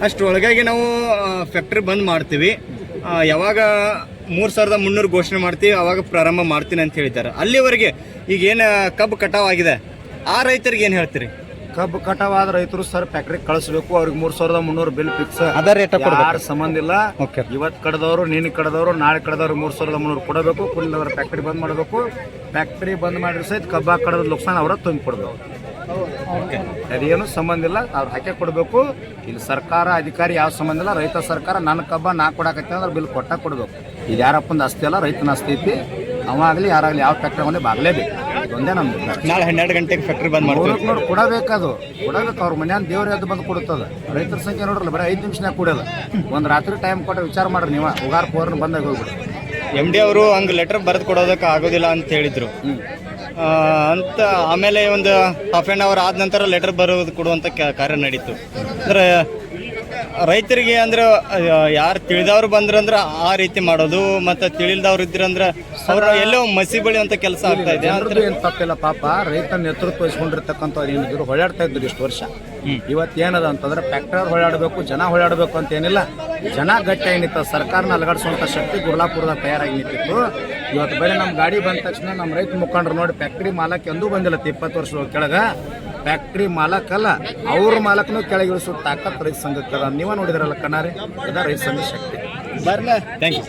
ಅಷ್ಟರೊಳಗಾಗಿ ನಾವು ಫ್ಯಾಕ್ಟ್ರಿ ಬಂದ್ ಮಾಡ್ತೀವಿ. ಯಾವಾಗ 3,300 ಘೋಷಣೆ ಮಾಡ್ತೀವಿ ಅವಾಗ ಪ್ರಾರಂಭ ಮಾಡ್ತೀನಿ ಅಂತ ಹೇಳಿದ್ದಾರೆ. ಅಲ್ಲಿವರೆಗೆ ಈಗ ಏನು ಕಬ್ಬು ಕಟಾವ್ ಆಗಿದೆ ಆ ರೈತರಿಗೆ ಏನು ಹೇಳ್ತೀರಿ? ಕಬ್ಬು ಕಟಾವಾದ ರೈತರು ಸರ್ ಫ್ಯಾಕ್ಟ್ರಿ ಕಳಿಸ್ಬೇಕು. ಅವ್ರಿಗೆ 3,300 ಬಿಲ್ ಫಿಕ್ಸ್. ಅದ ರೇಟ್ ಯಾರು ಸಂಬಂಧ ಇಲ್ಲ. ಇವತ್ತು ಕಡದವರು, ನೀನು ಕಡದವರು, ನಾಳೆ ಕಡದವ್ರು 3,300 ಕೊಡಬೇಕು. ಕುಲ್ಲದವ್ರ ಫ್ಯಾಕ್ಟ್ರಿ ಬಂದ್ ಮಾಡಬೇಕು. ಫ್ಯಾಕ್ಟ್ರಿ ಬಂದ್ ಮಾಡಿದ್ರೆ ಸಹಿತ ಕಬ್ಬ ಕಡದ ಲುಕ್ಸಾನ್ ಅವರ ತುಂಬಿ ಕೊಡ್ಬೇಕು. ಅದೇನು ಸಂಬಂಧ ಇಲ್ಲ, ಅವ್ರು ಹಾಕಿ ಕೊಡಬೇಕು. ಇಲ್ಲಿ ಸರ್ಕಾರ ಅಧಿಕಾರಿ ಯಾವ ಸಂಬಂಧ ಇಲ್ಲ. ರೈತ ಸರ್ಕಾರ ನನ್ನ ಕಬ್ಬ ನಾ ಕೊಡಾಕತ್ತಿ ಅಂದ್ರೆ ಬಿಲ್ ಕೊಡಬೇಕು. ಇದು ಯಾರಪ್ಪಂದು ಆಸ್ತಿ ಅಲ್ಲ, ರೈತನ ಆಸ್ತಿ ಐತಿ. ಅವಾಗಲಿ ಯಾರಾಗಲಿ ಯಾವ ಫ್ಯಾಕ್ಟ್ರಿ ಅವನೇ ಬಾಗಲೇಬೇಕು. ಒಂದೇ ನಮ್ದು. ನಾಳೆ 12 ಗಂಟೆಗೆ ಫ್ಯಾಕ್ಟ್ರಿ ಬಂದ್ ಮಾಡ್ತೀವಿ. ಕೊಡಬೇಕದು, ಅವ್ರ ಮನ್ಯಾನ ದೇವ್ರ ಎದ್ದು ಬಂದು ಕೊಡುತ್ತದ. ರೈತರ ಸಂಖ್ಯೆ ನೋಡ್ರಲ್ಲ, ಬರೀ 5 ನಿಮಿಷನಾಗ ಕೊಡಲ್ಲ. ಒಂದು ರಾತ್ರಿ ಟೈಮ್ ಕೊಟ್ಟರೆ ವಿಚಾರ ಮಾಡ್ರಿ ನೀವು. ಉಗಾರ ಪೋರ್ನ ಬಂದಾಗ ಹೋಗ್ಬಿಡಿ. MD ಅವರು ಹಂಗೆ ಲೆಟರ್ ಬರೆದು ಕೊಡೋದಕ್ಕೆ ಆಗೋದಿಲ್ಲ ಅಂತ ಹೇಳಿದ್ರು ಅಂತ. ಆಮೇಲೆ ಒಂದು ಹಾಫ್ ಆನ್ ಅವರ್ ಆದ ನಂತರ ಲೆಟರ್ ಬರೋದು ಕೊಡುವಂಥ ಕಾರ್ಯ ನಡೀತು. ಅಂದ್ರೆ ರೈತರಿಗೆ ಅಂದ್ರೆ ಯಾರು ತಿಳಿದವ್ರು ಬಂದ್ರಂದ್ರೆ ಆ ರೀತಿ ಮಾಡೋದು, ಮತ್ತೆ ತಿಳಿಲ್ದವ್ರು ಇದ್ರಂದ್ರೆ ಅವ್ರ ಎಲ್ಲೋ ಮಸಿ ಬಳಿಯುವಂತ ಕೆಲಸ ಆಗ್ತಾ ಇದೆ. ಏನ್ ತಪ್ಪಿಲ್ಲ ಪಾಪ. ರೈತ ನೇತೃತ್ವ ವಹಿಸ್ಕೊಂಡಿರ್ತಕ್ಕಂಥ ಏನಿದ್ರು ಹೊಳ್ಳಾಡ್ತಾ ಇದ್ರು ಇಷ್ಟು ವರ್ಷ. ಇವತ್ತು ಏನದ ಅಂತಂದ್ರೆ ಫ್ಯಾಕ್ಟರಿ ಹೊಳ್ಳಾಡಬೇಕು, ಜನ ಹೊಳ್ಳಾಡಬೇಕು ಅಂತ ಏನಿಲ್ಲ. ಜನ ಗಟ್ಟಿಯಾಗಿ ನಿಂತ ಸರ್ಕಾರನ ಅಲಗಡಿಸುವಂಥ ಶಕ್ತಿ ಗುರ್ಲಾಪುರದಾಗ ತಯಾರಾಗಿ ನಿಂತಿತ್ತು. ಇವತ್ತು ಬರೀ ನಮ್ಮ ಗಾಡಿ ಬಂದ ತಕ್ಷಣ ನಮ್ಮ ರೈತ ಮುಖಂಡರು ನೋಡಿ ಫ್ಯಾಕ್ಟ್ರಿ ಮಾಲಕ್ ಎಂದೂ ಬಂದಿಲ್ಲ 20 ವರ್ಷದ ಕೆಳಗ. ಫ್ಯಾಕ್ಟ್ರಿ ಮಾಲಕಲ್ಲ, ಅವ್ರ ಮಾಲಕನೂ ಕೆಳಗಿಳಿಸೋ ತಾಕತ್ ರೈತ ಸಂಘಕ್ಕೆ ಅದ. ನೀವ ನೋಡಿದ್ರಲ್ಲ ಕಣ್ಣಾರಿ, ಅದ ರೈತ ಸಂಘ ಶಕ್ತಿ. Thank you.